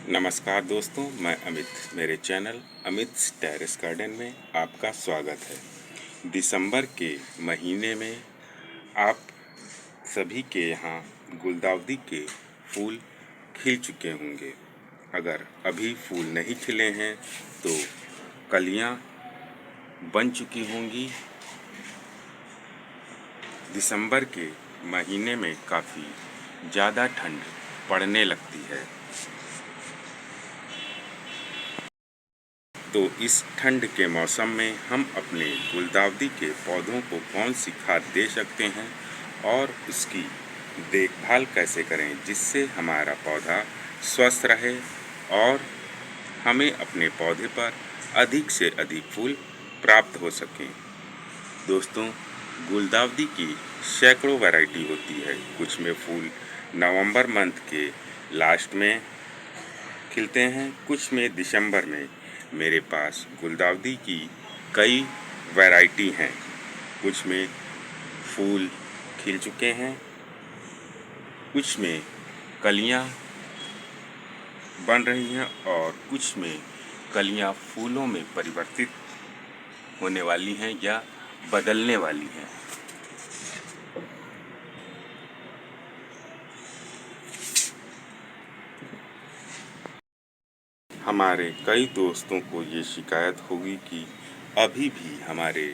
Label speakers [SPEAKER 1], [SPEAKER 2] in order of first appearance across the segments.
[SPEAKER 1] नमस्कार दोस्तों, मैं अमित। मेरे चैनल अमित टेरेस गार्डन में आपका स्वागत है। दिसंबर के महीने में आप सभी के यहाँ गुलदाउदी के फूल खिल चुके होंगे। अगर अभी फूल नहीं खिले हैं तो कलियाँ बन चुकी होंगी। दिसंबर के महीने में काफ़ी ज़्यादा ठंड पड़ने लगती है, तो इस ठंड के मौसम में हम अपने गुलदाउदी के पौधों को कौन सी खाद दे सकते हैं और उसकी देखभाल कैसे करें जिससे हमारा पौधा स्वस्थ रहे और हमें अपने पौधे पर अधिक से अधिक फूल प्राप्त हो सकें। दोस्तों, गुलदाउदी की सैकड़ों वैरायटी होती है। कुछ में फूल नवंबर मंथ के लास्ट में खिलते हैं, कुछ में दिसंबर में। मेरे पास गुलदाउदी की कई वैरायटी हैं। कुछ में फूल खिल चुके हैं, कुछ में कलियां बन रही हैं और कुछ में कलियां फूलों में परिवर्तित होने वाली हैं या बदलने वाली हैं। हमारे कई दोस्तों को ये शिकायत होगी कि अभी भी हमारे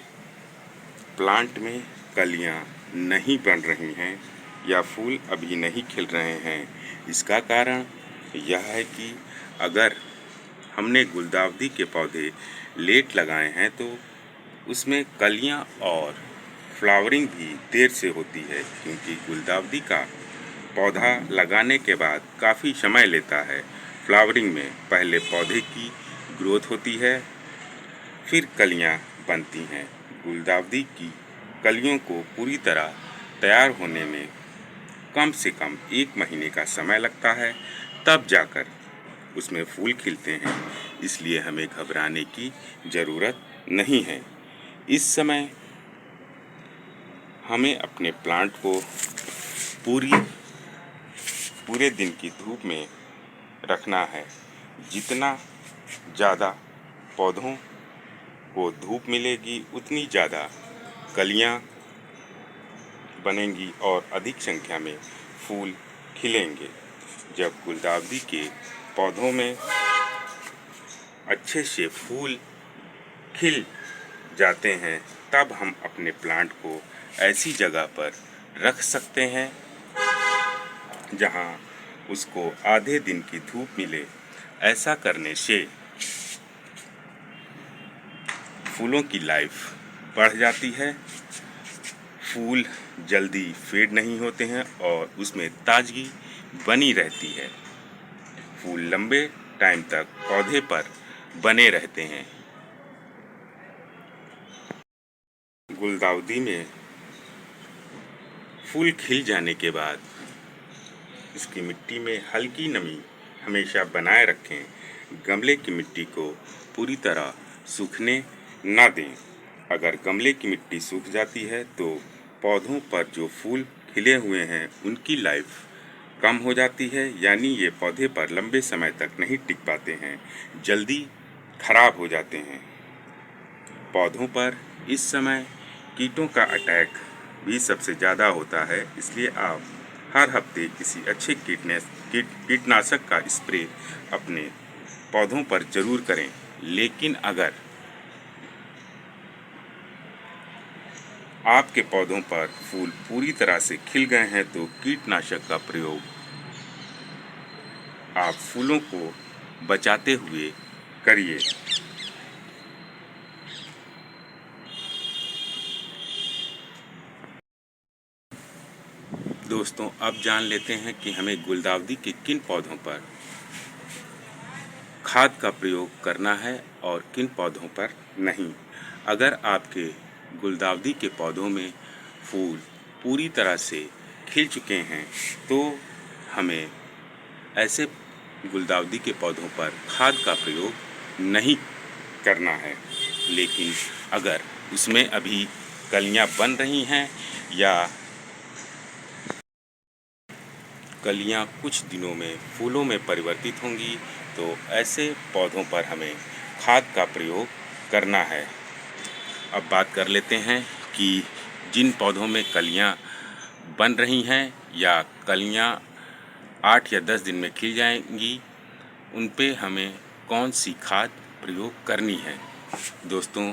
[SPEAKER 1] प्लांट में कलियां नहीं बन रही हैं या फूल अभी नहीं खिल रहे हैं। इसका कारण यह है कि अगर हमने गुलदाउदी के पौधे लेट लगाए हैं तो उसमें कलियां और फ्लावरिंग भी देर से होती है, क्योंकि गुलदाउदी का पौधा लगाने के बाद काफ़ी समय लेता है फ्लावरिंग में। पहले पौधे की ग्रोथ होती है, फिर कलियां बनती हैं। गुलदाउदी की कलियों को पूरी तरह तैयार होने में कम से कम 1 महीने का समय लगता है, तब जाकर उसमें फूल खिलते हैं। इसलिए हमें घबराने की ज़रूरत नहीं है। इस समय हमें अपने प्लांट को पूरे दिन की धूप में रखना है। जितना ज़्यादा पौधों को धूप मिलेगी उतनी ज़्यादा कलियां बनेंगी और अधिक संख्या में फूल खिलेंगे। जब गुलदाउदी के पौधों में अच्छे से फूल खिल जाते हैं तब हम अपने प्लांट को ऐसी जगह पर रख सकते हैं जहां उसको आधे दिन की धूप मिले। ऐसा करने से फूलों की लाइफ बढ़ जाती है, फूल जल्दी फेड नहीं होते हैं और उसमें ताजगी बनी रहती है। फूल लंबे टाइम तक पौधे पर बने रहते हैं। गुलदाउदी में फूल खिल जाने के बाद इसकी मिट्टी में हल्की नमी हमेशा बनाए रखें। गमले की मिट्टी को पूरी तरह सूखने ना दें। अगर गमले की मिट्टी सूख जाती है तो पौधों पर जो फूल खिले हुए हैं उनकी लाइफ कम हो जाती है, यानी ये पौधे पर लंबे समय तक नहीं टिक पाते हैं, जल्दी खराब हो जाते हैं। पौधों पर इस समय कीटों का अटैक भी सबसे ज़्यादा होता है, इसलिए आप हर हफ्ते किसी अच्छे कीटनाशक का स्प्रे अपने पौधों पर ज़रूर करें। लेकिन अगर आपके पौधों पर फूल पूरी तरह से खिल गए हैं तो कीटनाशक का प्रयोग आप फूलों को बचाते हुए करिए। दोस्तों, अब जान लेते हैं कि हमें गुलदाउदी के किन पौधों पर खाद का प्रयोग करना है और किन पौधों पर नहीं। अगर आपके गुलदाउदी के पौधों में फूल पूरी तरह से खिल चुके हैं तो हमें ऐसे गुलदाउदी के पौधों पर खाद का प्रयोग नहीं करना है। लेकिन अगर उसमें अभी कलियां बन रही हैं या कलियां कुछ दिनों में फूलों में परिवर्तित होंगी, तो ऐसे पौधों पर हमें खाद का प्रयोग करना है। अब बात कर लेते हैं कि जिन पौधों में कलियां बन रही हैं या कलियां 8 या 10 दिन में खिल जाएंगी, उन पे हमें कौन सी खाद प्रयोग करनी है। दोस्तों,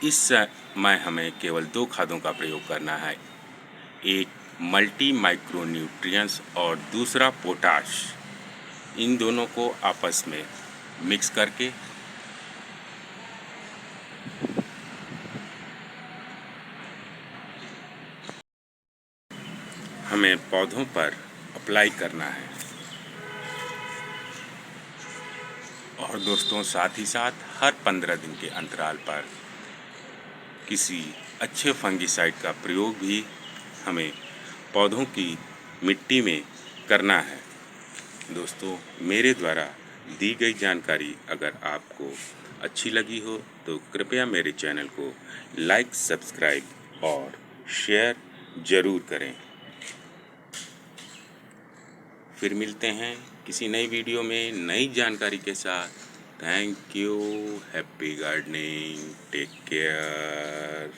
[SPEAKER 1] इस समय हमें केवल 2 खादों का प्रयोग करना है, एक मल्टी माइक्रो न्यूट्रिएंट्स और दूसरा पोटाश। इन दोनों को आपस में मिक्स करके हमें पौधों पर अप्लाई करना है। और दोस्तों, साथ ही साथ हर 15 दिन के अंतराल पर किसी अच्छे फंगिसाइड का प्रयोग भी हमें पौधों की मिट्टी में करना है। दोस्तों, मेरे द्वारा दी गई जानकारी अगर आपको अच्छी लगी हो तो कृपया मेरे चैनल को लाइक, सब्सक्राइब और शेयर ज़रूर करें। फिर मिलते हैं किसी नई वीडियो में नई जानकारी के साथ। Thank you. Happy gardening. Take care.